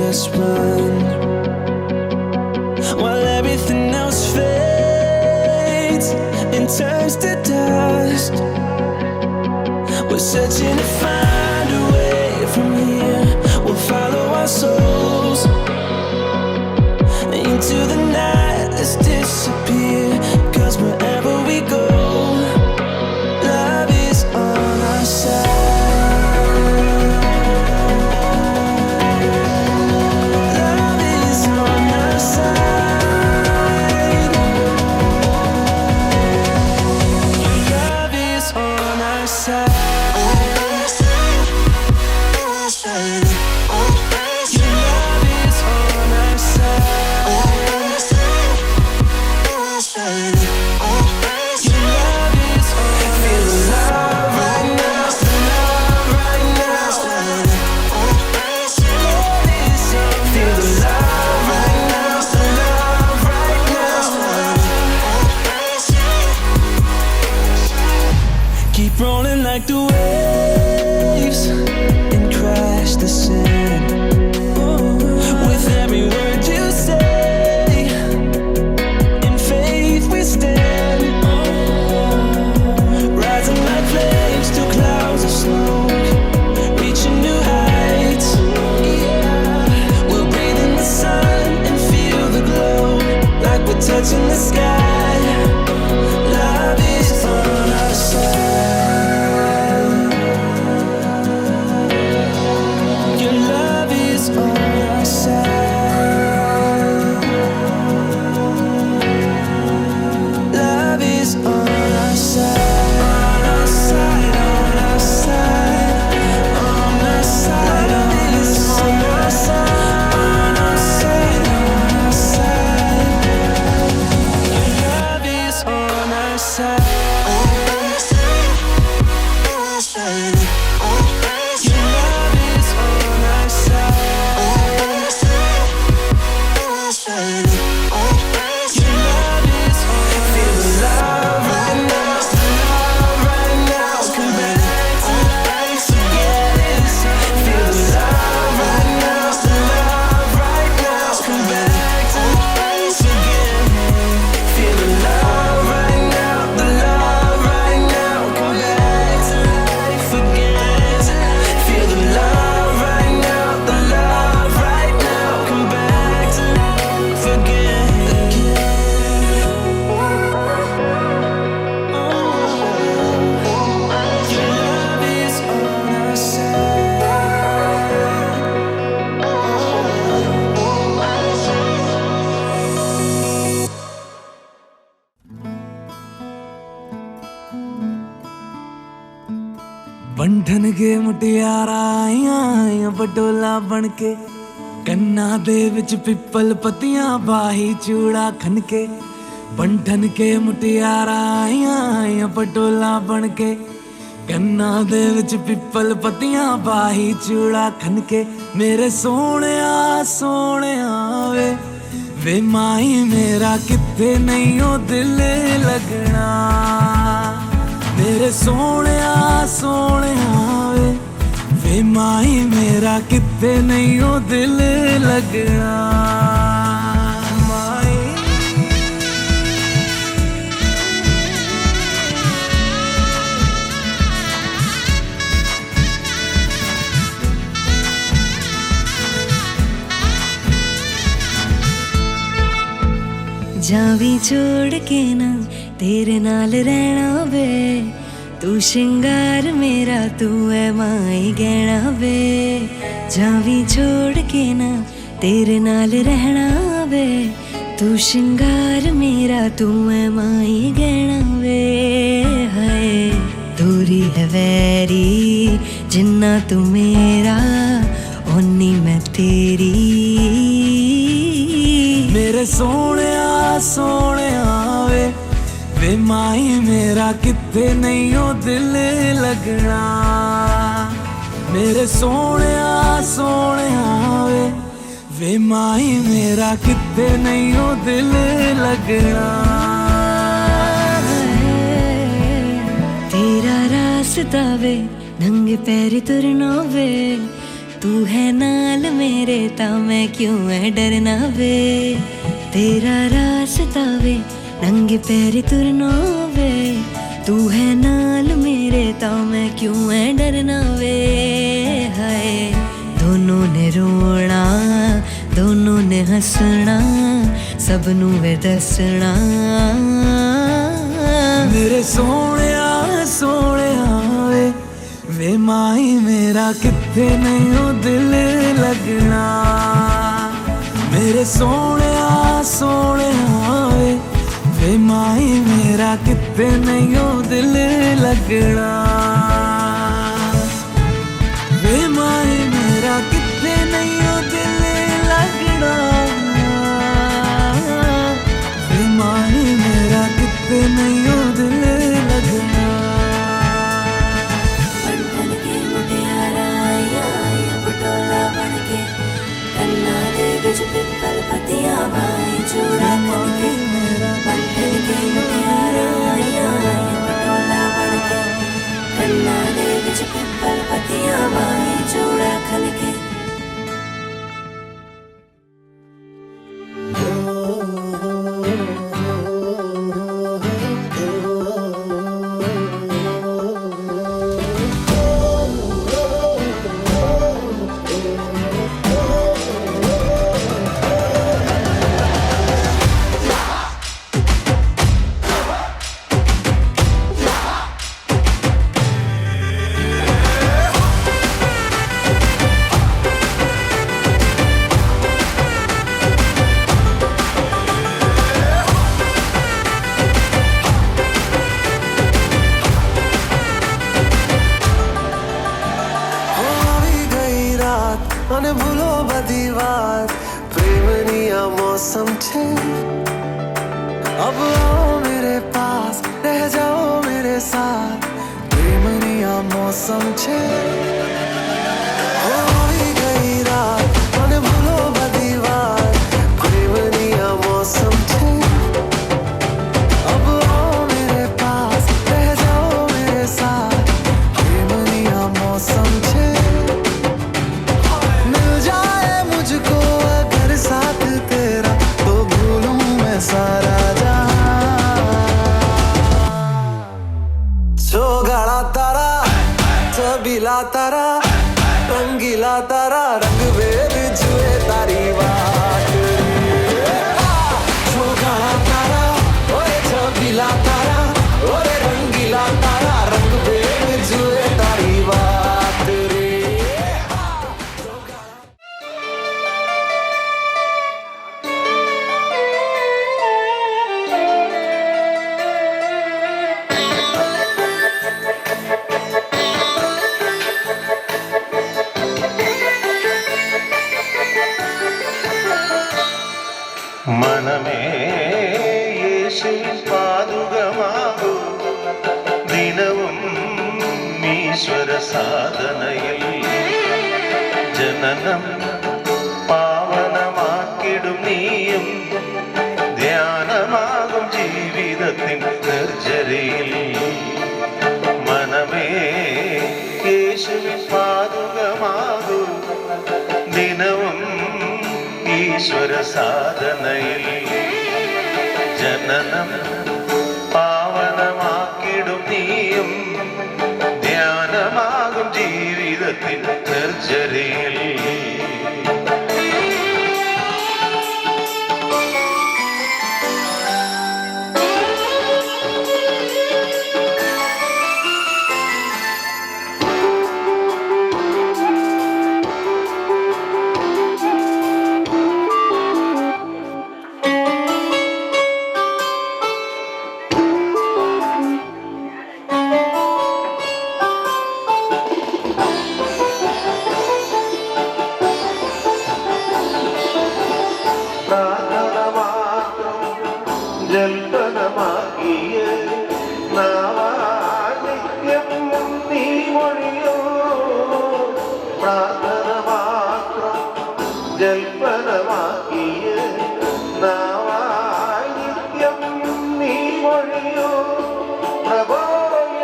just run while everything else fades and turns to dust. We're searching to find a way from here. We'll follow our souls into the night. Let's disappear, 'cause wherever we go, love is on our side. Love is on our side. Love is on our side. Rolling like the waves and crash the sand. With every word you say, in faith we stand. Rising like flames to clouds of smoke, reaching new heights. We'll breathe in the sun and feel the glow, like we're touching the sky. Love is on our side. बंधन के मुटियारा आईया बटोला बन के, कन्ना दे विच पिपल पतियां बाही चूड़ा खनके। बंधन के मुटियारा आईया बटोला बन के, कन्ना दे विच पिपल पतियां बाही चूड़ा खनके। मेरे सोहणिया सोहणिया वे माई मेरा किथे नहीं ओ दिल लगना। मेरे सोहणिया सोहणिया वे माई मेरा किथे नहीं ओ दिल लगना। जावी छोड़ के ना तेरे नाल रहना वे, तू श्रृंगार मेरा तू है माई गहना वे। जावी छोड़ के ना तेरे नाल रहना वे, तू श्रृंगार मेरा तू है माई गहना वे। हाय दूरी है वैरी जिन्ना तू मेरा ओनी मैं तेरी। मेरे सोहणिया सोहणिया वे माई मेरा किथे नहीं ओ दिल लगना। मेरे सोहणिया सोहणिया वे माई मेरा किथे नहीं ओ दिल लगना। तेरा रास्ता वे नंगे पैर तुरना वे, तू है नाल मेरे ता मैं क्यों है डरना वे तेरा रास्ता वे नंगे पैरी तुरना वे तू है नाल मेरे ता मैं क्यों है डरना वे हाय दोनों ने रोना दोनों ने हंसना सबनू वे दसना मेरे सोने वे वे माही मेरा किथे नहीं हो दिल लगना मेरे सोने वे माही मेरा किथे नहीं हो दिल लगना वे माही मेरा किथे नहीं हो दिल लगना वे माही मेरा किथे नहीं हो दिल लगना पिपल पतिया भाई चूड़ा खनके बंधन के मुटियारा पटोला बनके कन्ना दे विच पिपल पतिया भाई चूड़ा खनके અને ભૂલો બધી વાત પ્રેમની આ મૌસમ છે अब आओ मेरे पास रह जाओ मेरे साथ प्रेमनी आ मौसम छे होई गई रात અને ભૂલો બધી વાત પ્રેમની આ मौसम छे अब आओ मेरे पास रह जाओ मेरे साथ प्रेमनी आ मौसम छे मिल जाए मुझको अगर साथ तेरा तो भूलूं मैं सारा छबीला तारा रंगीला तारा रंग वेद जुए तारी बात छोगाड़ा तारा ओए छबीला तारा ओरे रंगीला तारा रंग वेद जुए तारी बात रे മനമേ യേശു പാതുകമാകൂ ദിനവും ഈശ്വര സാധനയിൽ ജനനം പാവനമാക്കിടും നീയും ധ്യാനമാകും ജീവിതത്തിൻ നിർജ്ജരയിൽ മനമേ യേശു പാതുകമാകൂ ദിനവും ഈശ്വര സാധനയിൽ ജനനം പാവനമാക്കിടും നീയും ധ്യാനമാകും ജീവിതത്തിൽ നിർജ്ജരയിൽ ജൽപ്പനമാക്കിയ നാവാനിത്യം നീ മൊഴിയോ പ്രാർത്ഥന മാത്രം ജൽപ്പനമാക്കിയ നാവാനിത്യം നീ മൊഴിയോ പ്രഭോ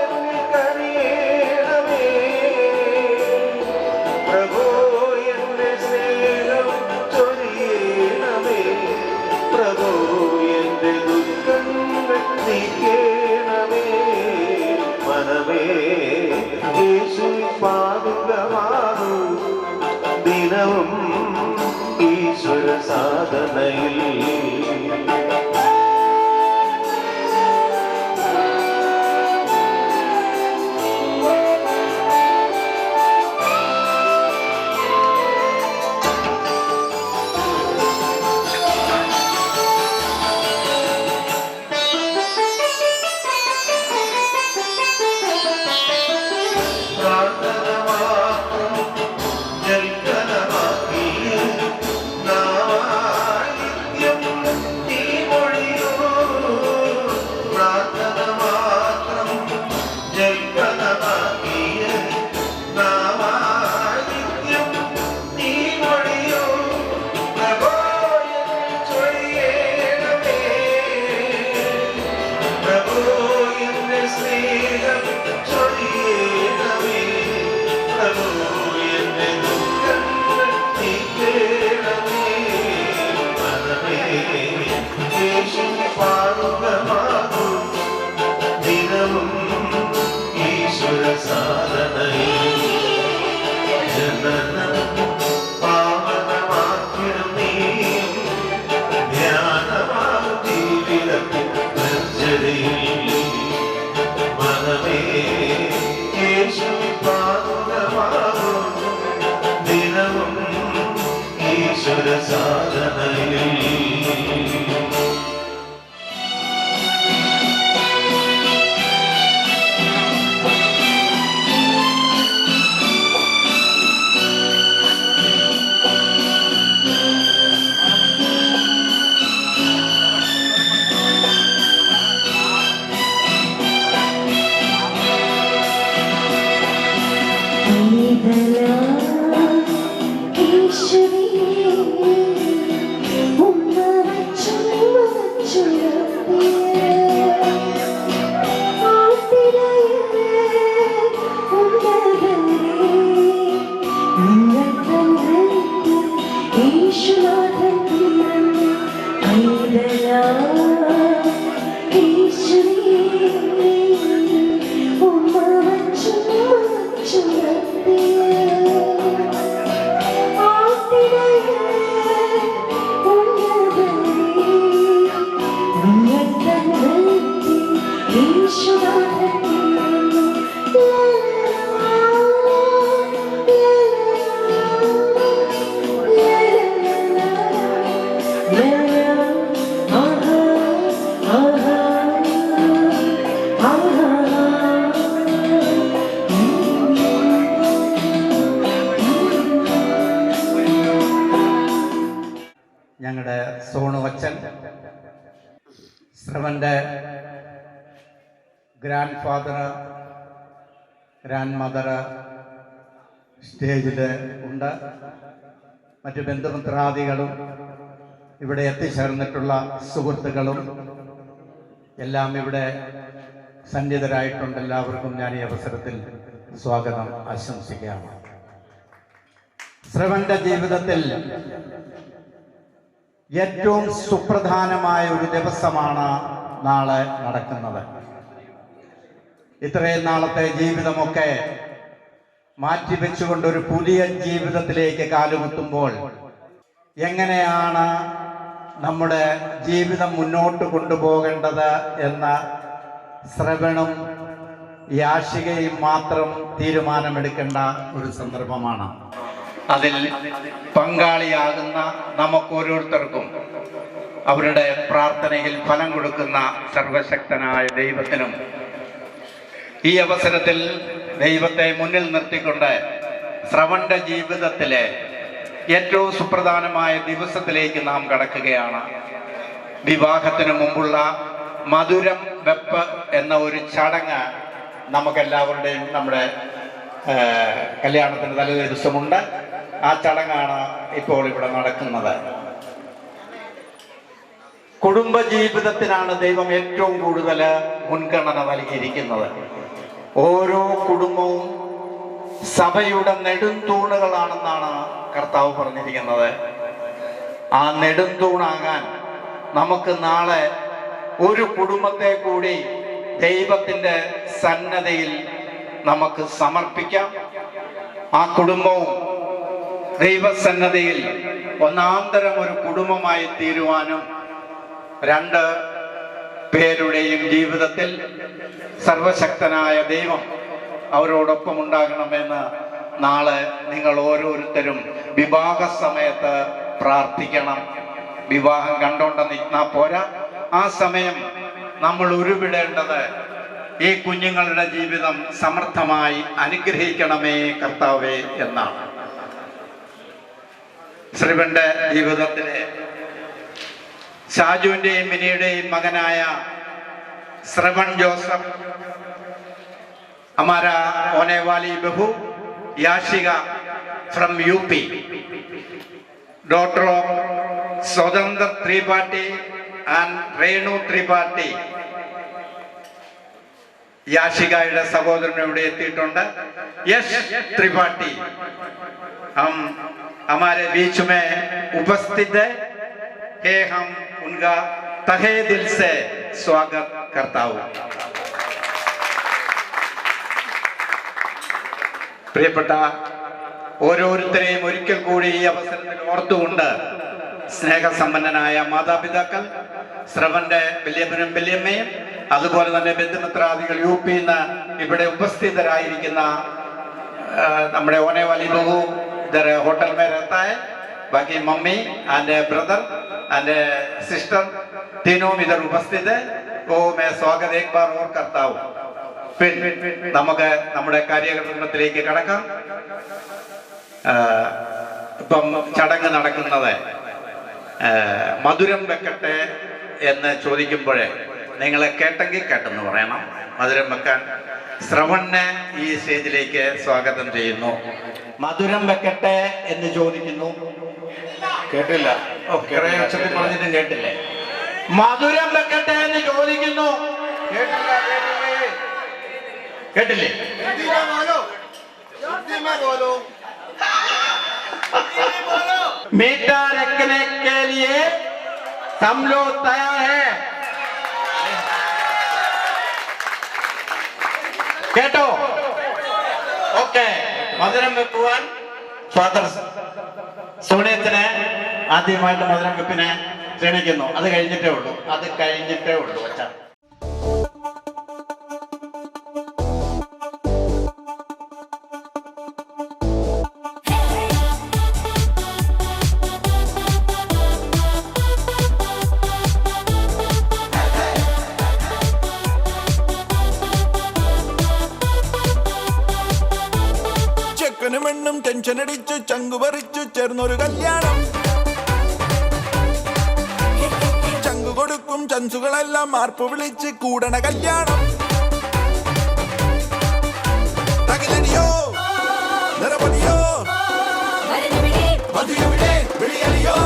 എന്നിൽ കനിയേണമേ പ്രഭോ ദിനവും ഈശ്വര സാധനയിൽ ദിനവും ഈശ്വര സാധനയിൽ ജനനം പാവനമാക്കിടും നീയും ധ്യാനമാകും ജീവിതത്തിൽ നിർജ്ജതയിൽ മനമേ യേശു പാവനമാകും ദിനവും ഈശ്വര സാധനയിൽ ഞങ്ങളുടെ സോണു അച്ഛൻ ശ്രവൻ്റെ ഗ്രാൻഡ് ഫാദർ ഗ്രാൻഡ് മദർ സ്റ്റേജിൽ ഉണ്ട്. മറ്റ് ബന്ധുമിത്രാദികളും ഇവിടെ എത്തിച്ചേർന്നിട്ടുള്ള സുഹൃത്തുക്കളും എല്ലാം ഇവിടെ സന്നിഹിതരായിട്ടുണ്ട്. എല്ലാവർക്കും ഞാൻ ഈ അവസരത്തിൽ സ്വാഗതം ആശംസിക്കുകയാണ്. ശ്രവൻ്റെ ജീവിതത്തിൽ ഏറ്റവും സുപ്രധാനമായ ഒരു ദിവസമാണ് നാളെ നടക്കുന്നത്. ഇത്രയും നാളത്തെ ജീവിതമൊക്കെ മാറ്റിവെച്ചുകൊണ്ട് ഒരു പുതിയ ജീവിതത്തിലേക്ക് കാലുകുത്തുമ്പോൾ എങ്ങനെയാണ് നമ്മുടെ ജീവിതം മുന്നോട്ട് കൊണ്ടുപോകേണ്ടത് എന്ന ശ്രവണും യാഷികയും മാത്രം തീരുമാനമെടുക്കേണ്ട ഒരു സന്ദർഭമാണ്. അതിൽ പങ്കാളിയാകുന്ന നമുക്കോരോരുത്തർക്കും അവരുടെ പ്രാർത്ഥനയിൽ ഫലം കൊടുക്കുന്ന സർവശക്തനായ ദൈവത്തിനും ഈ അവസരത്തിൽ ദൈവത്തെ മുന്നിൽ നിർത്തിക്കൊണ്ട് ശ്രവന്റെ ജീവിതത്തിലെ ഏറ്റവും സുപ്രധാനമായ ദിവസത്തിലേക്ക് നാം കടക്കുകയാണ്. വിവാഹത്തിന് മുമ്പുള്ള മധുരം വെപ്പ് എന്ന ഒരു ചടങ്ങ് നമുക്കെല്ലാവരുടെയും നമ്മുടെ കല്യാണത്തിന് തലേ ദിവസമുണ്ട്. ആ ചടങ്ങാണ് ഇപ്പോൾ ഇവിടെ നടക്കുന്നത്. കുടുംബജീവിതത്തിനാണ് ദൈവം ഏറ്റവും കൂടുതൽ മുൻഗണന നൽകിയിരിക്കുന്നത്. ഓരോ കുടുംബവും സഭയുടെ നെടുംതൂണുകളാണെന്നാണ് കർത്താവ് പറഞ്ഞിരിക്കുന്നത്. ആ നെടുംതൂണാകാൻ നമുക്ക് നാളെ ഒരു കുടുംബത്തെ കൂടി ദൈവത്തിൻ്റെ സന്നദ്ധയിൽ നമുക്ക് സമർപ്പിക്കാം. ആ കുടുംബവും ദൈവസന്നദ്ധിയിൽ ഒന്നാന്തരം ഒരു കുടുംബമായി തീരുവാനും, രണ്ട് പേരുടെയും ജീവിതത്തിൽ സർവശക്തനായ ദൈവം അവരോടൊപ്പം ഉണ്ടാകണമെന്ന് നാളെ നിങ്ങൾ ഓരോരുത്തരും വിവാഹ സമയത്ത് പ്രാർത്ഥിക്കണം. വിവാഹം കണ്ടോണ്ട് നിന്നാ പോരാ, ആ സമയം നമ്മൾ ഉരുവിടേണ്ടത് ഈ കുഞ്ഞുങ്ങളുടെ ജീവിതം സമൃദ്ധമായി അനുഗ്രഹിക്കണമേ കർത്താവേ എന്നാണ്. ശ്രീവന്റെ ജീവിതത്തിലെ ഷാജുവിന്റെയും മിനിയുടെയും മകനായ ശ്രവൺ ജോസഫ്, हमारा होने वाली बहू Yashika from UP, daughter of स्वतंत्र त्रिपाठी एंड रेणु त्रिपाठी. याशिकाയുടെ സഹോദരൻ ഇവിടെ എത്തിയിട്ടുണ്ട്, यश त्रिपाठी. हम हमारे बीच में उपस्थित है, हम उनका तहे दिल से स्वागत करता हूँ. പ്രിയപ്പെട്ട ഓരോരുത്തരെയും ഒരിക്കൽ കൂടി ഈ അവസരത്തിൽ ഓർത്തുകൊണ്ട്, സ്നേഹസമ്പന്നനായ മാതാപിതാക്കൾ, ശ്രവന്റെ വല്യപ്പനും വല്യമ്മയും, അതുപോലെ തന്നെ ബന്ധുമിത്രാദികൾ, യു പിയിൽ നിന്ന് ഇവിടെ ഉപസ്ഥിതരായിരിക്കുന്ന നമ്മുടെ होने वाली बहू इधर होटल में रहता है, बाकी mummy and brother and sister तीनों इधर उपस्थित है, वो मैं स्वागत एक बार और करता हूँ. നമുക്ക് നമ്മുടെ കാര്യക്രമത്തിലേക്ക് കടക്കാം. ഇപ്പം ചടങ്ങ് നടക്കുന്നത് മധുരം വെക്കട്ടെ എന്ന് ചോദിക്കുമ്പോഴേ നിങ്ങളെ കേട്ടെങ്കിൽ കേട്ടെന്ന് പറയണം. മധുരം വെക്കാൻ ശ്രവണനെ ഈ സ്റ്റേജിലേക്ക് സ്വാഗതം ചെയ്യുന്നു. മധുരം വെക്കട്ടെ എന്ന് ചോദിക്കുന്നു. കേട്ടില്ല? ഉച്ചത്തിൽ പറഞ്ഞിട്ടും കേട്ടില്ലേ? മധുരം വെക്കട്ടെ എന്ന് ചോദിക്കുന്നു. കേട്ടില്ല? കേട്ടില്ലേ? मीठा रखने के लिए हम लोग तैयार हैं. കേട്ടോ? ഓക്കെ. മധുരം വെക്കുവാൻ ഫാദർ സോണിയത്തിനെ ആദ്യമായിട്ട് മധുരം വെപ്പിനെ ക്ഷണിക്കുന്നു. അത് കഴിഞ്ഞിട്ടേ ഉള്ളൂ അച്ഛാ. പെണ്ണും ടെൻഷൻ അടിച്ചു ചങ്കു പറിച്ചു ചേർന്നൊരു കല്യാണം. ചങ്കു കൊടുക്കും ചൻസുകളെല്ലാം മാർപ്പ് വിളിച്ച് കൂടണ കല്യാണം. തകിലടിയോ നിറപടിയോ മധുരവിടെ വിളിയലിയോ.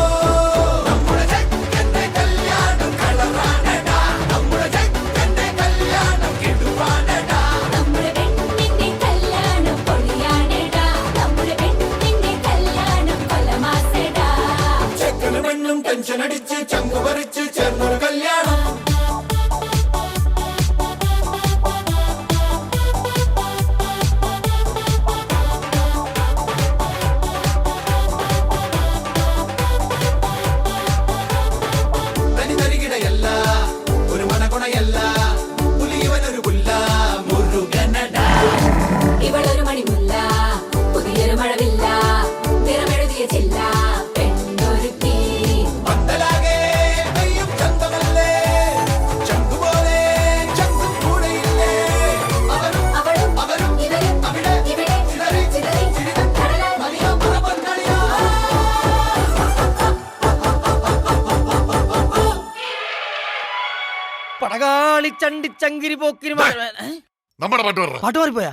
ടെൻഷനടിച്ച് ചങ്കു പറിച്ച് ചേർന്നൊരു കല്യാണം. തനി തരികിടയല്ല ഒരു മണകുണയല്ല, പുലിയവനൊരു പുല്ല മുരുകനട. ഇവളൊരു മണിമുല്ല, പുതിയൊരു മഴവില്ല, നിറമെഴുതിയ ചില്ല. പടകാളി ചണ്ടി ചങ്കിരി പോക്കിരി നമ്മുടെ പാട്ട് മാറിപ്പോയാ.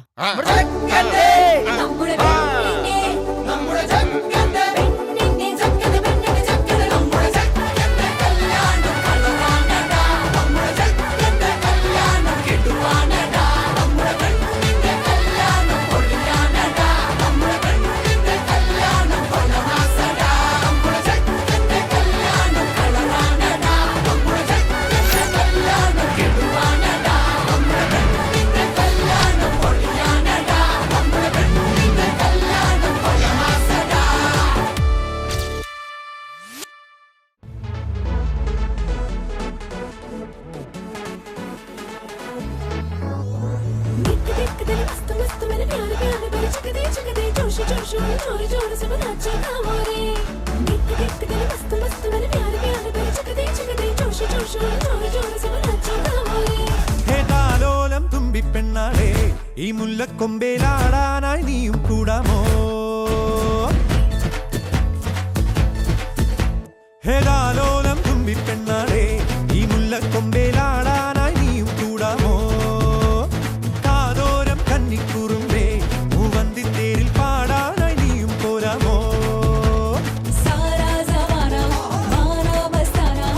जोर से नाचो गाओ रे गीत गीत गले मस्त मस्त गले प्यार प्यार करे चक दे जोश जोश जोर जोर से नाचो गाओ रे ഹേ താലോലം തുമ്പിപ്പെണ്ണാളെ ഈ മുല്ലക്കൊമ്പേലാടാനായി നീയും കൂടാമോ ഹേ താലോലം തുമ്പിപ്പെണ്ണാളെ ഈ മുല്ലക്കൊമ്പേലാടാനായി നീയും കൂടാമോ കാതോരം കന്നിക്കുറുമ്പേ മൂവന്തിത്തേരിൽ പാടാനായി നീയും പോരാമോ सारा ज़माना माना बस्ताना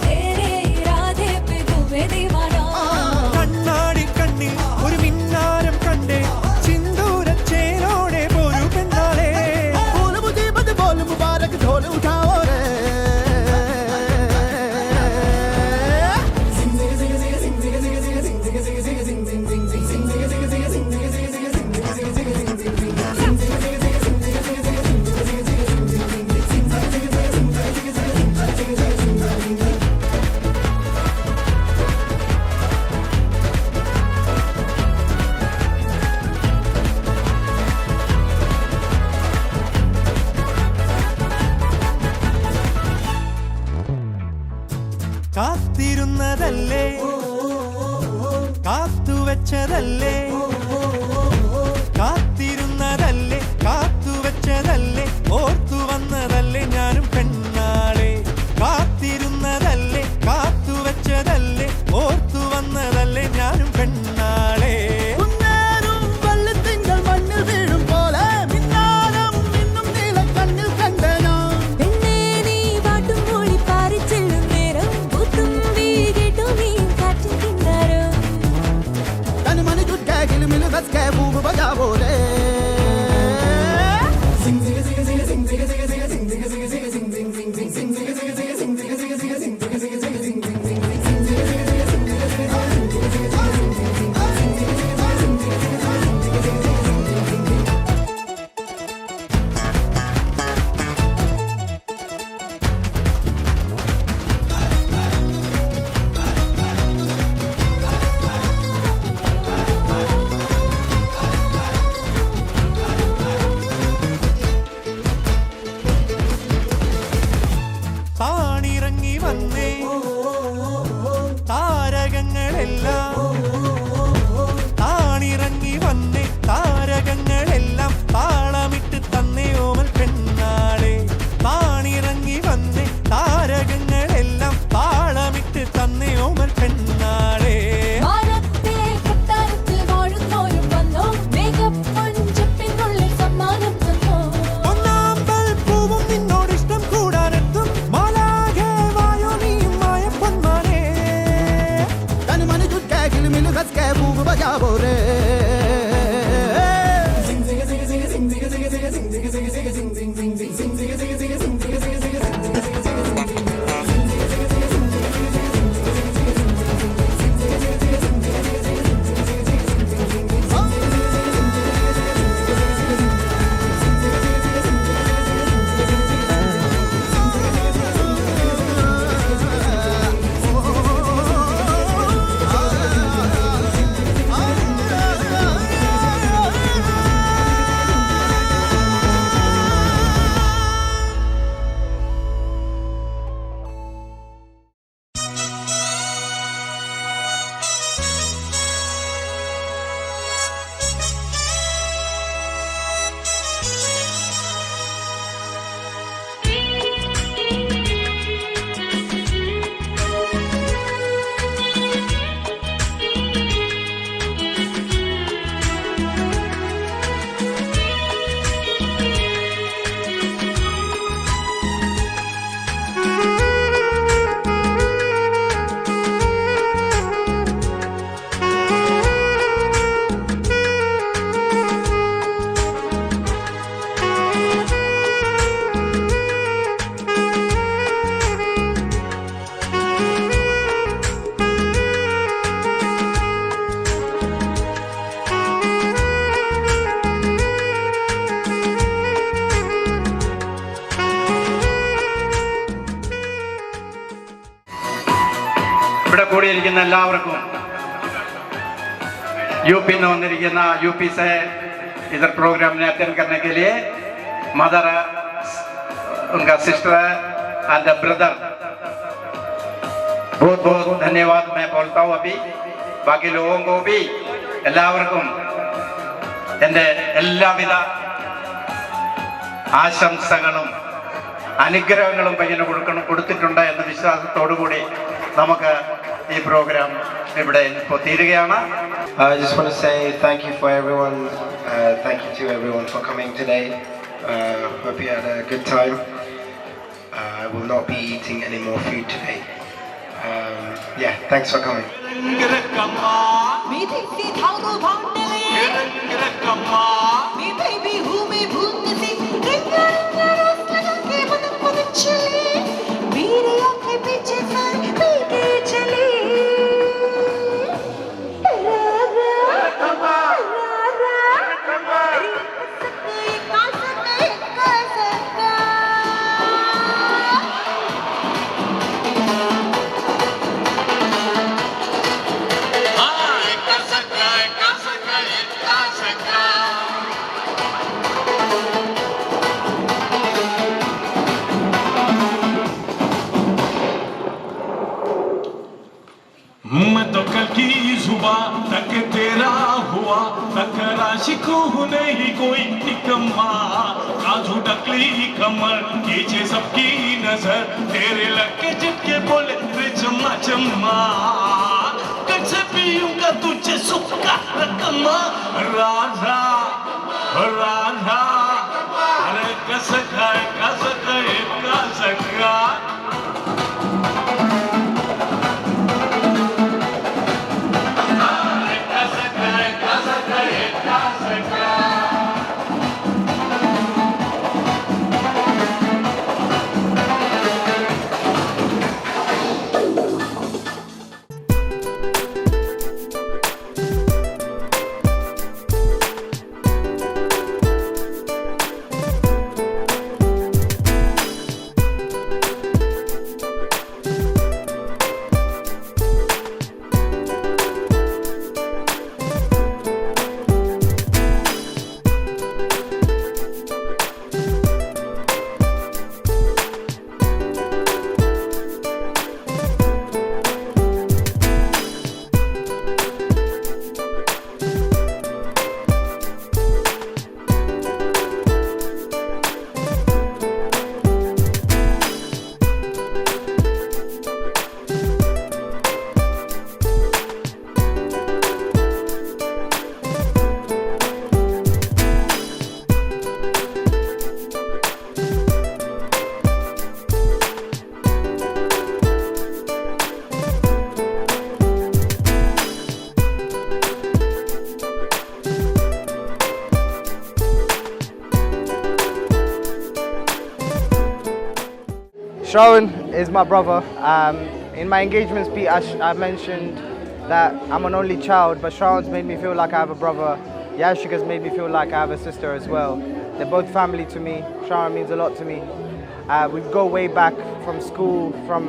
तेरे इरादे पे डूबे दीवाना കണ്ണാടി കണ്ണിൽ ഒരു മിന്നാരം കണ്ടേ സിന്ദൂരച്ചേലോടെ പോരു പെണ്ണാളെ बोल मुझे मत बोल मुबारक ढोल उठाओ रे കാത്തിരുന്നതല്ലേ കാത്തുവെച്ചതല്ലേ കാത്തിരുന്നതല്ലേ കാത്തുവെച്ചതല്ലേ ഓർത്തു വന്നതല്ലേ ഞാനും പെണ്ണാളെ കാത്തിരുന്നതല്ലേ കാത്തുവെച്ചതല്ലേ ഓർത്തു വന്നതല്ലേ ഞാനും പെണ്ണാളെ ഉന്നേരും വെള്ളത്തിങ്കൾ മണ്ണിൽ വീഴും പോലെ മിന്നാരം മിന്നും നീലക്കണ്ണിൽ കണ്ട ഞാൻ പെണ്ണേ നീ പാട്ടും മൂളി പാറി ചെല്ലും നേരം പുത്തുമ്പി കേട്ടു നീ കാറ്റിൻ കിന്നാരം तन मन जुट के गिल मिल बस के बूब बजाओ रे താണിറങ്ങി വന്നേ താരകങ്ങളെല്ലാം താണിറങ്ങി വന്നേ താരകങ്ങളെല്ലാം താളമിട്ട് തന്നേ ഓമൽ പെണ്ണാളെ താണിറങ്ങി വന്നേ താരകങ്ങളെല്ലാം താളമിട്ട് തന്നേ ഓമൽ പെണ്ണാളെ വാനത്തെ കൊട്ടാരത്തിൽ വാഴുന്നോരും വന്നോ മേഘപ്പൊഞ്ചപ്പിനുള്ളിൽ സമ്മാനം തന്നോ ഒന്നാമ്പൽ പൂവും നിന്നോടിഷ്ടം കൂടാനെത്തും മാലാഖേ വായോ നീയും മായ പൊന്മാനേ तन मन जुट के गिल मिल बस के बूब बजाओ रे ഇവിടെ കൂടിയിരിക്കുന്ന എല്ലാവർക്കും यूपी में वന്നിരിക്കുന്ന यूपी से इधर प्रोग्राम में अटेंड करने के लिए मदर, उनका सिस्टर एंड ब्रदर, बहुत बहुत धन्यवाद मैं बोलता हूँ अभी. बाकी लोगों को भी എല്ലാവർക്കും എൻ്റെ എല്ലാവിധ ആശംസകളും അനുഗ്രഹങ്ങളും പയ്യന് കൊടുത്തിട്ടുണ്ട് എന്ന വിശ്വാസത്തോടു കൂടി നമുക്ക് ഈ പ്രോഗ്രാം ഇവിടെ ഇപ്പോൾ തീരുകയാണ്. I just want to say thank you for everyone. Thank you to everyone for coming today. Hope you had a good time. I will not be eating any more food today. Yeah, thanks for coming. मैं तो कल की जुबान तक तेरा हुआ, तकरा शिकू नहीं कोई निकम्मा, काजू डकली कमर खींचे सबकी नजर, तेरे लगे चिपके बोले रे चम्मा चम्मा, कैसे पीऊंगा तुझे सुक्का रकमा, राधा राधा अरे कस खाए Shravan is my brother. In my engagement speech, I mentioned that I'm an only child, but Shravan's made me feel like I have a brother. Yashika's made me feel like I have a sister as well. They're both family to me. Shravan means a lot to me. We go way back from school, from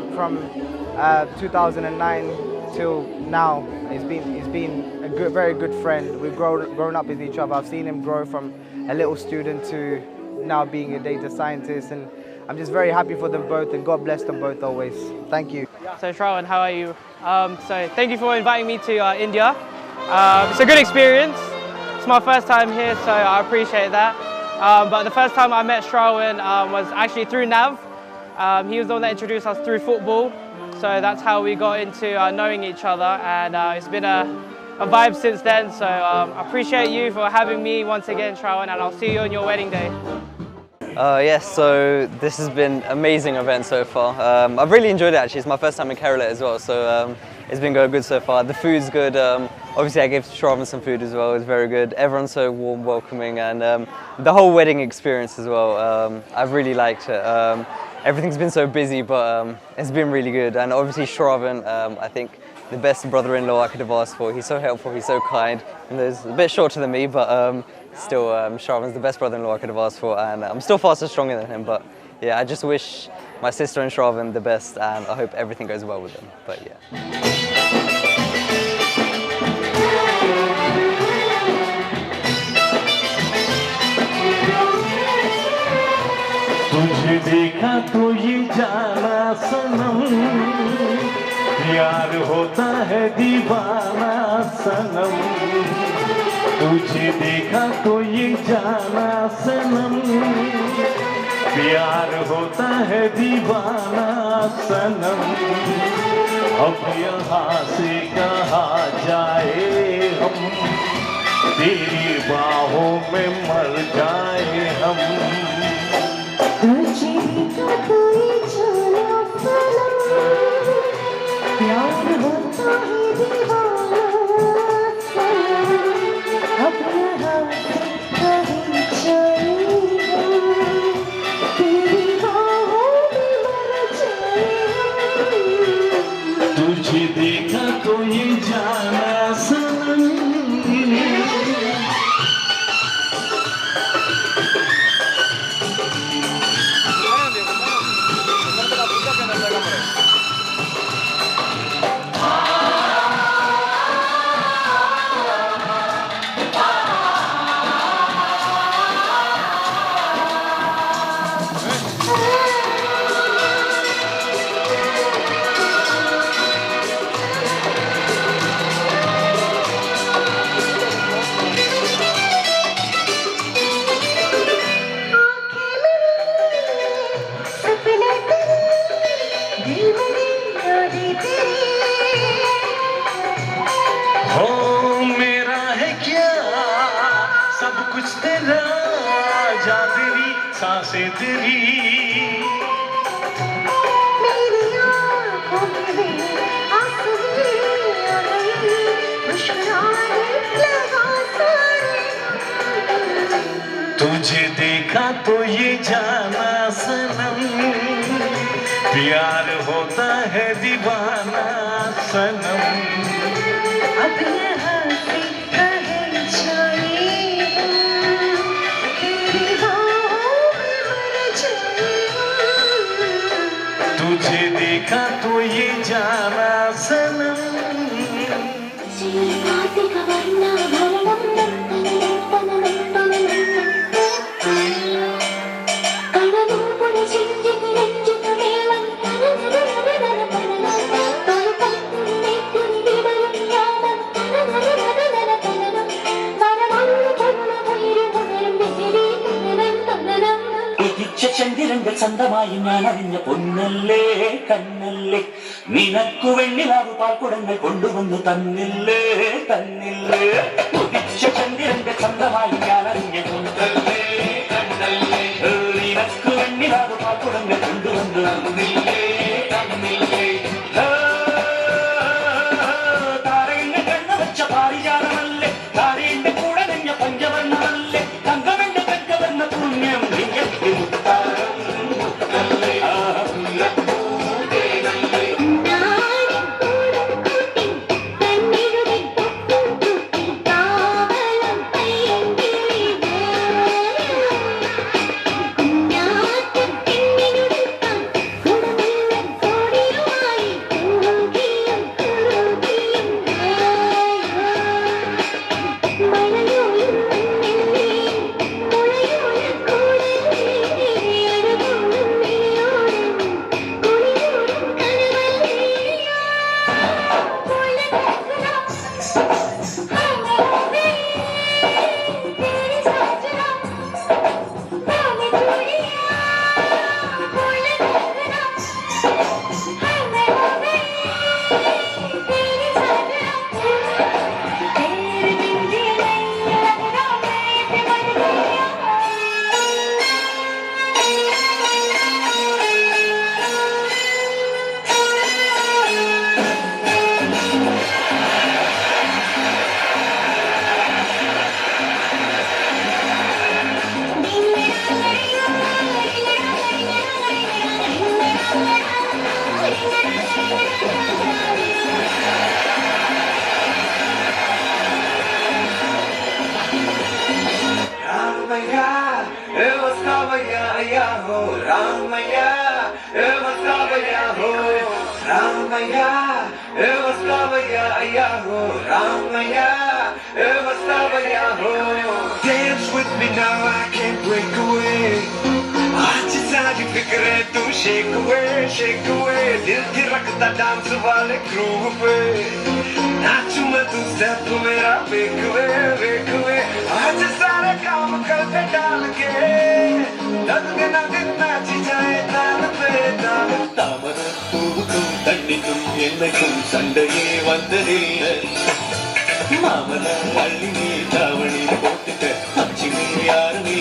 2009 till now. He's been a very good friend. We've grown up with each other. I've seen him grow from a little student to now being a data scientist, and I'm just very happy for them both, and God bless them both always. Thank you. So Shravan, how are you? So thank you for inviting me to India. It's a good experience. It's my first time here, so I appreciate that. But the first time I met Shravan was actually through Nav. He was the one that introduced us through football. So that's how we got into knowing each other, and it's been a vibe since then. So I appreciate you for having me once again, Shravan, and I'll see you on your wedding day. Yes, so this has been an amazing event so far. I've really enjoyed it actually. It's my first time in Kerala as well, so it's been going good so far. The food's good. Obviously I gave Shravan some food as well. It's very good. Everyone's so warm, welcoming, and the whole wedding experience as well. I've really liked it. Everything's been so busy, but it's been really good. And obviously Shravan, I think the best brother-in-law I could have asked for. He's so helpful, he's so kind. And he's a bit shorter than me, but still, Shravan's the best brother-in-law I could have asked for, and I'm still faster, stronger than him. But yeah, I just wish my sister and Shravan the best, and I hope everything goes well with them. But yeah. तुझे देखा तो ये जाना सनम, प्यार होता है दीवाना सनम। तुझे देखा तो ये जाना सनम, प्यार होता है दीवाना सनम। अब यहाँ से कहाँ जाए हम, तेरी बाहों में मर जाए हम। तुझे देखा तो ये जाना सनम, प्यार होता है दीवाना सनम। अब यहाँ से कहीं जाए हम, तेरी बाहों में मर जाए हम। तुझे देखा तो ये जाना सनम। हो मेरा है क्या सब कुछ तेरा, जा तेरी सांसें तेरी। मेरी आँखों में आंसू आ गए, मुस्कुराने लगा सारे। तुझे देखा तो ये जाना सनम, प्यार होता है दीवाना सनम। अब यहाँ से कहीं जाए हम, तेरी बाहों में मर जाए हम। तुझे देखा तो ये जाना सनम। ചന്ദ്രന്റെ ചന്തമായി ഞാൻ അറിഞ്ഞ പൊന്നല്ലേ കണ്ണല്ലേ, നിനക്കു വെണ്ണിലാവ് പാൽക്കുടങ്ങൾ കൊണ്ടുവന്നു തന്നില്ലേ തന്നില്ലേ. ഉദിച്ച ചന്ദ്രന്റെ ചന്തമായി ഞാൻ അറിഞ്ഞ പൊന്നല്ലേ കണ്ണല്ലേ, നിനക്കു വെണ്ണിലാവ് പാൽക്കുടങ്ങൾ കൊണ്ടുവന്നു തന്നില്ലേ തന്നില്ലേ. താരകങ്ങൾ കണ്ണു വെച്ച പാരിജാതമല്ലേ, താരയുടെ കൂടെ നെഞ്ഞ പഞ്ചവർണ്ണമല്ലേ, തങ്കമെന്റെ തങ്കവർണ്ണ പുണ്യം നിങ്ങൾക്ക് മുത്താരം മുത്തല്ലേ. Dance with me now, I can't break away. I just की फिक्रें तू शेक हुए दिल थिरकता डांस वाले ग्रूव पे नाचू मैं तू स्टेप मेरा वेक हुए आज सारे काम कर पे डाल के नग नाची जाए ताल पे ताल तामर பூவுக்கும் தண்ணிக்கும் என்னைக்கும் சண்டையே வந்ததில்லை மாமன அள்ளி நீ தாவணி போட்டுக்க அச்சி நீ யாரு நீ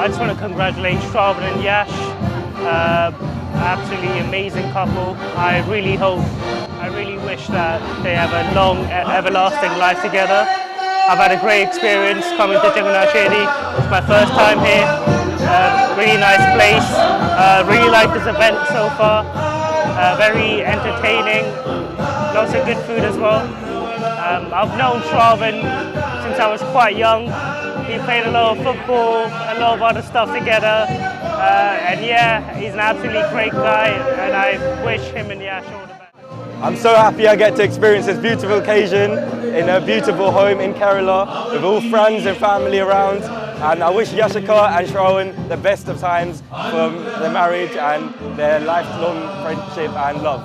I just want to congratulate Shravan and Yash, absolutely amazing couple. I really wish that they have a long, everlasting life together. I've had a great experience coming to Jagannath. It's my first time here, really nice place, really like this event so far, very entertaining, lots of good food as well. I've known Shravan since I was quite young. We played a lot of football, a lot of other stuff together, and yeah, he's an absolutely great guy, and I wish him and Yash all the best. I'm so happy I get to experience this beautiful occasion in a beautiful home in Kerala with all friends and family around, and I wish Yashika and Shravan the best of times from their marriage and their lifelong friendship and love.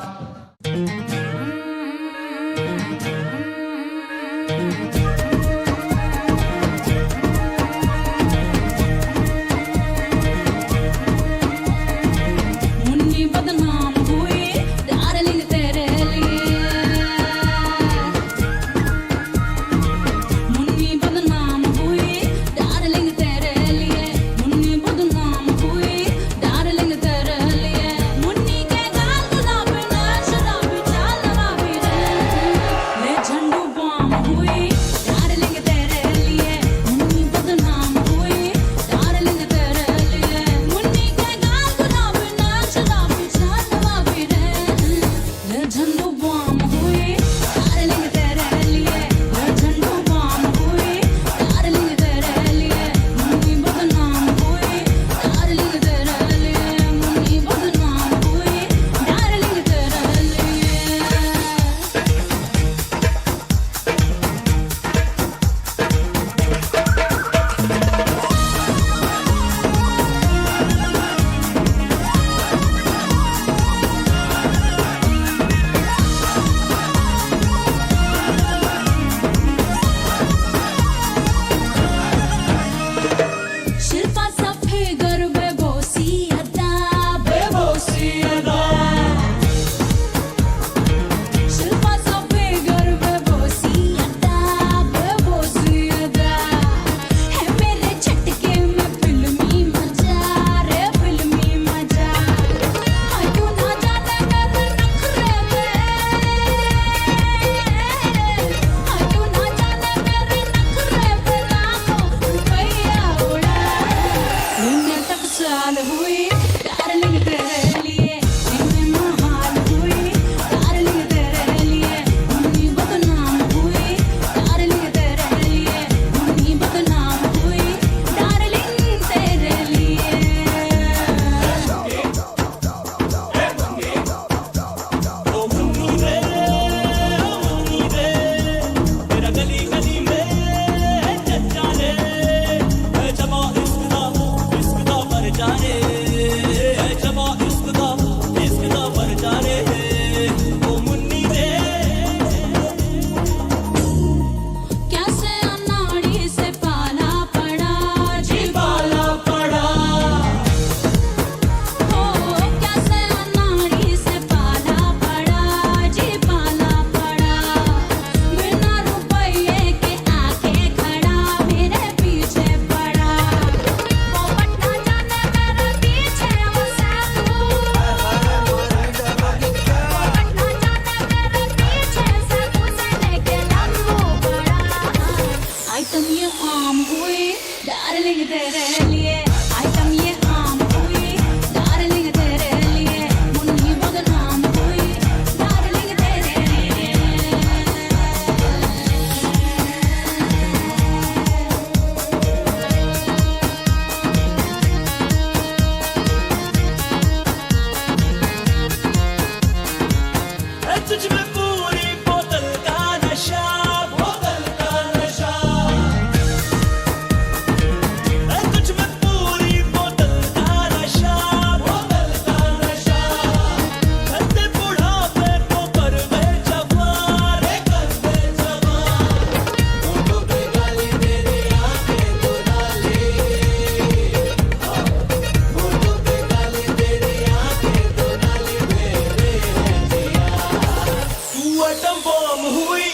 Atom bomb हुई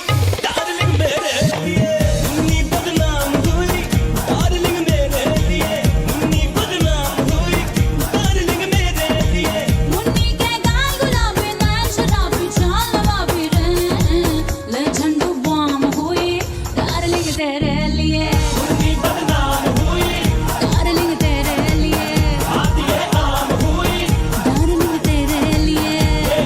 darling मेरे लिए मुन्नी बदनाम हुई darling मेरे लिए मुन्नी बदनाम हुई darling मेरे लिए मुन्नी के गाल गुलाबी नैन शराबी चाल नवाबी रे ले झंडू बम हुई डार्लिंग तेरे लिए मुन्नी बदनाम हुई डार्लिंग तेरे लिए आदिए आम हुई डार्लिंग तेरे लिए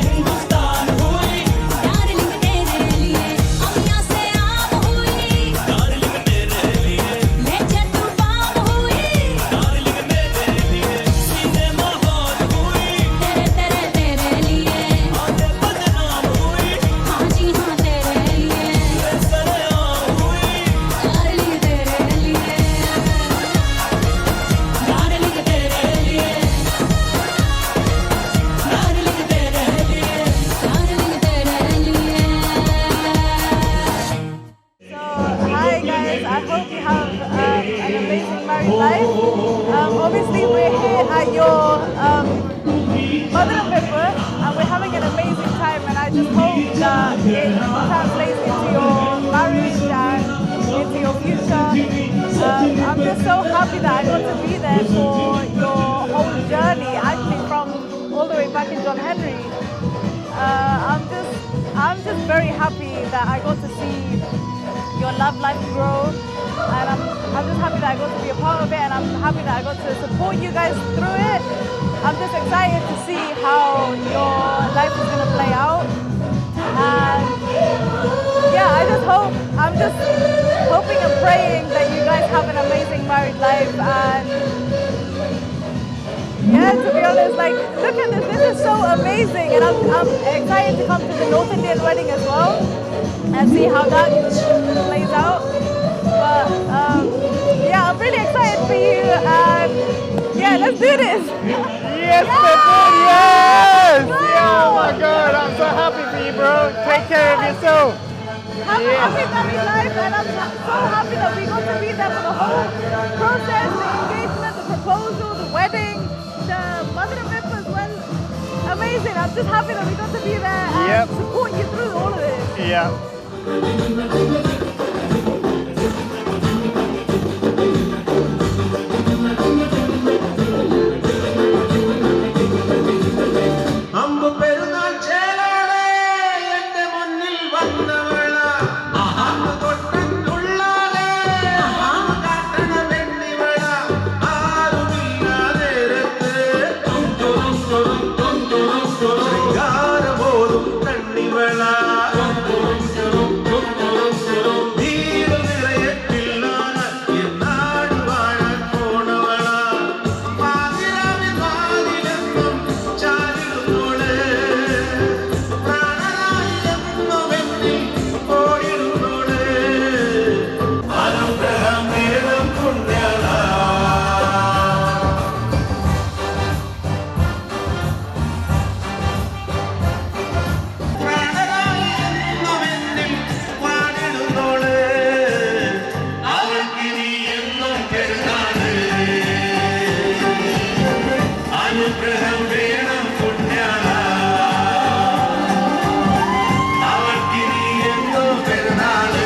हिंदुस्तान हुई डार्लिंग तेरे लिए अमिया से आम हुई डार्लिंग मेरे लिए ले झंडू बम हुई डार्लिंग मेरे लिए सीने माहौल हुई तेरे तेरे लिए आदे बदनाम हुई हाँ जी हाँ तेरे लिए सरेआम हुई डार्लिंग तेरे लिए डार्लिंग तेरे लिए डार्लिंग तेरे लिए डार्लिंग तेरे लिए So, hi guys, I hope you have an amazing married life. Obviously, we're here at your mother of Vipper and we're having an amazing time, and I just hope that it translates into your marriage and into your future. I'm just so happy that I got to be there for your whole journey, actually from all the way back in John Henry. I'm just very happy that I got to see your love life grow, and I'm just happy that I got to be a part of it, and I'm happy that I got to support you guys through it. I'm just excited to see how your life is going to play out, and yeah, I'm just hoping and praying that you guys have an amazing married life. And yeah, to be honest, like, look at this is so amazing, and I'm excited to come to the North Indian wedding as well and see how that plays out. But yeah, I'm really excited for you, and yeah, let's do this. Yes, Pippa, yes! Yeah, oh my God, I'm so happy for you, bro. Take care of yourself. Have a happy married life, and I'm so happy that we got to be there for the whole process, the engagement, the proposal, the wedding, the mother of it as well. Amazing. I'm just happy that we got to be there and support you through all of this. Yeah. അമ്പ് പെരുന്നാൾ ചേരാതെ എന്റെ മുന്നിൽ വന്നവള അമ്പ് തൊട്ടുള്ളാതെ കാട്ടണ വെണ്ണിവള ആരുമില്ല നേരത്ത് ശൃംഗാരബോധം കണ്ണിവള വീട് നിറയത്തില്ലാണ് എന്നാട് വാഴാൻ പോണവള പാതിരാവിൽ വാതിലെന്നും ചാരിടുന്നോള് പ്രാണനായി എന്നുമെന്നിൽ ഓടിടുന്നോള് അനുഗ്രഹം വേണം പുണ്യള പ്രാണനായി എന്നുമെന്നിൽ വാടിടുന്നോള് അവൾക്കിനി എന്നും പെരുന്നാള് അനുഗ്രഹം വേണം പുണ്യള അവൾക്കിനി എന്നും പെരുന്നാള്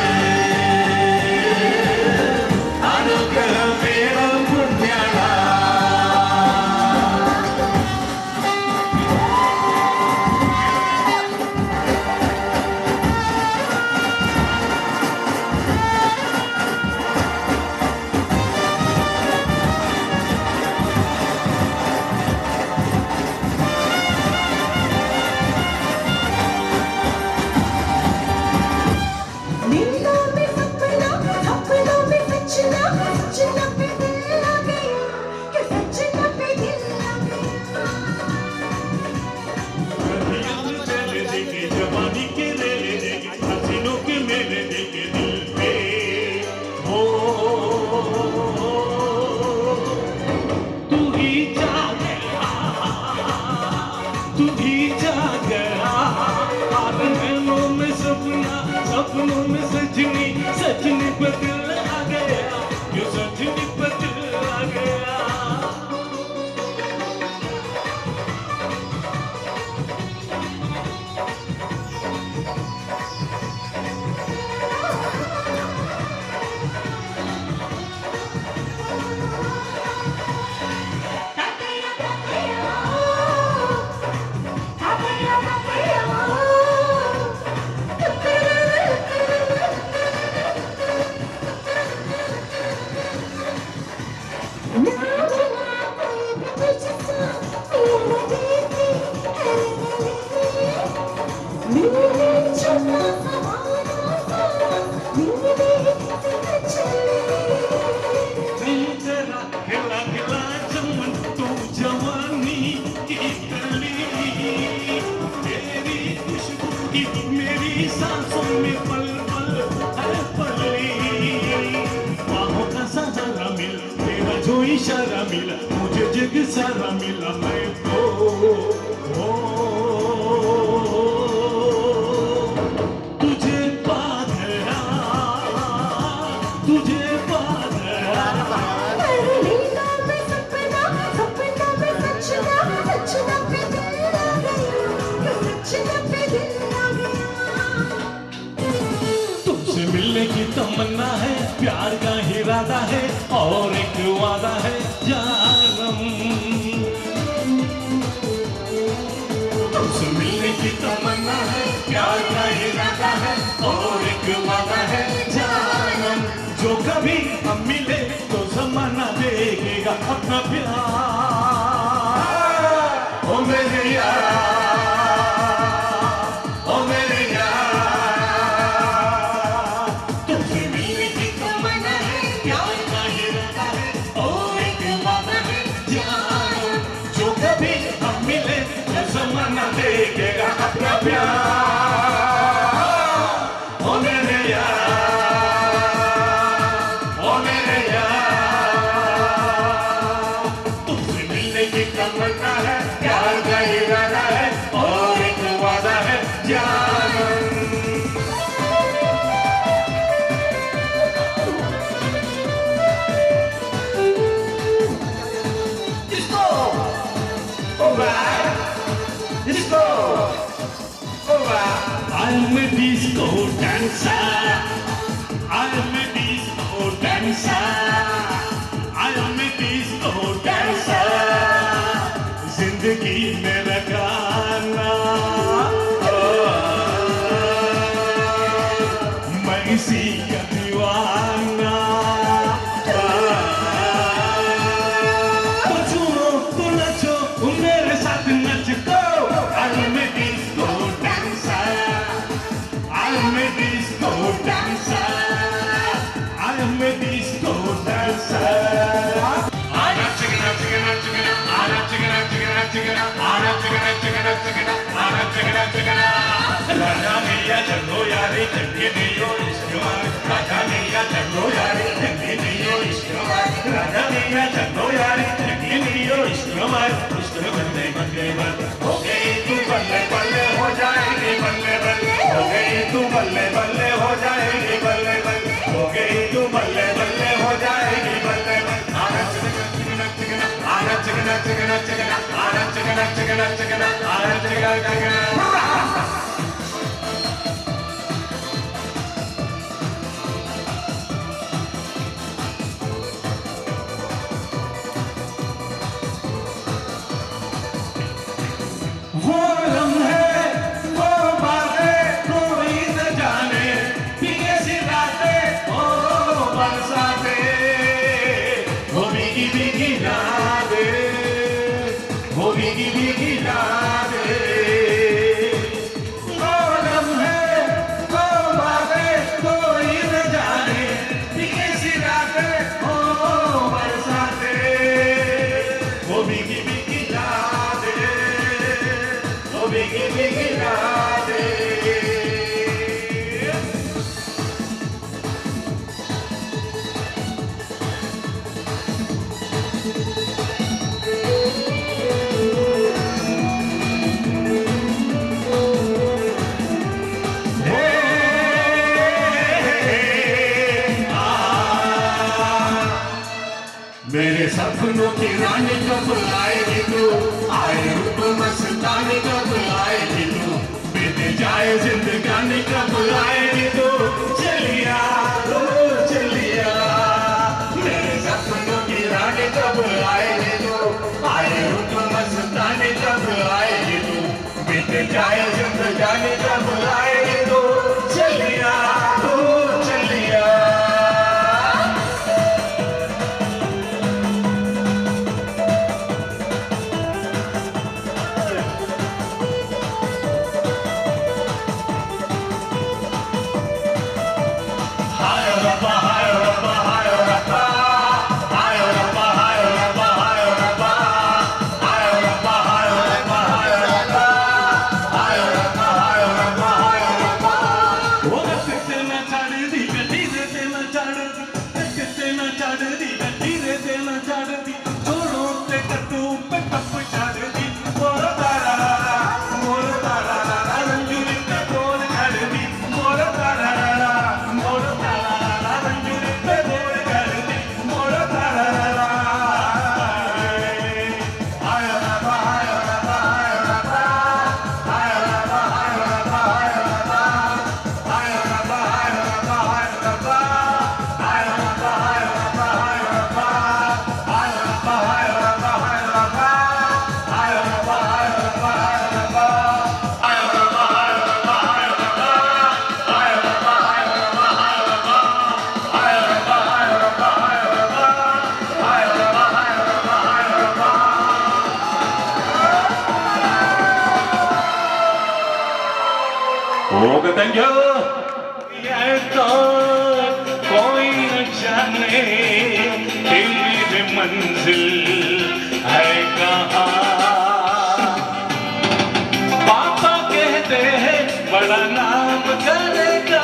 അനുഗ്രഹം വേണം പുണ്യള नींदों में सपना सपनों में सजना सजना पे दिल आ गया कि सजना पे दिल आ देखे जवानी के रेले देखे हसीनों के मेले देखे दिल पे हो तू ही जागया तू ही जागया आंखों में सपना सपनों में सजनी सजनी पे दिल आ गया यो सजनी पे दिल आ गया पल पल है पल्ली बाहों का सहारा मिल तेरा जो इशारा मिला मुझे जग सारा मिला मैं तो तुझे पा गया तुझे पा गया तुमसे मिलने की तमन्ना है प्यार का इरादा है और एक वादा है जानम तुमसे मिलने की तमन्ना है प्यार का इरादा है और एक वादा है जानम जो कभी हम मिले तो जमाना देखेगा अपना प्यार ओ मेरे यार ओ मेरे यार तुमसे मिलने की तमन्ना है प्यार का इरादा है और एक वादा है जानम जो कभी हम मिले तो जमाना देखेगा अपना प्यार ओ मेरे यार ओ मेरे यार तुमसे मिलने की तमन्ना है प्यार का इरादा है और एक वादा है जानम Disco! Alright! Disco! Alright! I'm a disco dancer. I'm a disco dancer. I'm a disco dancer. जिंदगी मेरा गाना मैं इसी का दीवाना बचो तो नचो मेरे साथ नच को I'm a disco dancer I'm a disco dancer I'm a disco dancer राजा मैया चलो यारी चंगे दियो इश्कवार राजा मैया चलो यारी चंगे दियो इश्कवार राजा मैया चलो यारी चंगे दियो इश्कवार इश्क बल्ले बल्ले बल्ले हो गई तू बल्ले बल्ले हो जाएगी बल्ले बल्ले हो गई तू बल्ले बल्ले हो जाएगी बल्ले बल्ले हो गई तू बल्ले बल्ले हो जाएगी बल्ले बल्ले आना चिकना चिकना चिकना आना चिकना चिकना चिकना आना चिकना चिकना चिकना आना चिकना चिकना वो लम्हे वो बातें कोई न जाने भीगे सी रातें ओ बरसातें वो भीगी भीगी यादें वो भीगी भीगी यादें वो लम्हे वो बातें कोई न जाने भीगे सी रातें ओ बरसातें वो भीगी भीगी यादें वो भीगी भीगी यादें मेरे सपनों की रानी कब आएगी तू आए रूप मस्तानी कब आएगी तू बीत जाए जिंदगानी कब आएगी तू चलिया ओ चलिया मेरे सपनों की रानी कब आएगी तू आए रूप मस्तानी कब आएगी तू बीत जाए जिंदगानी कब आएगी तू चलिया ओ चलिया भुगतंजो ये तो कोई न जाने कि मेरी मंजिल है कहाँ पापा कहते हैं बड़ा नाम करेगा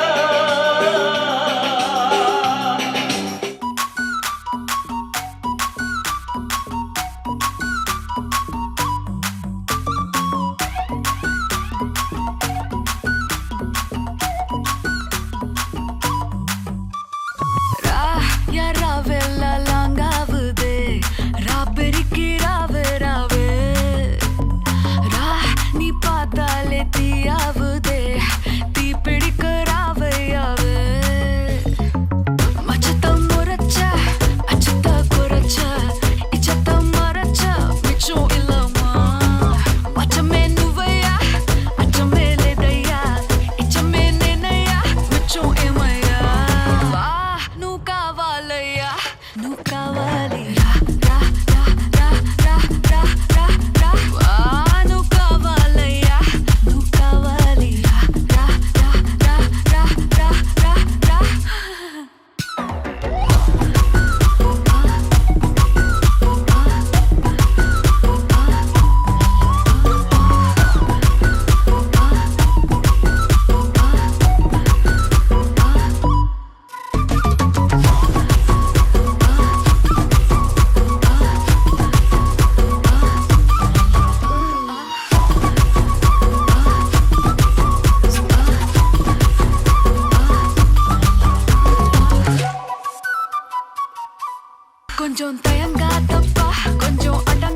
கொஞ்சம் தயங்காதப்பா கொஞ்சம் அடங்க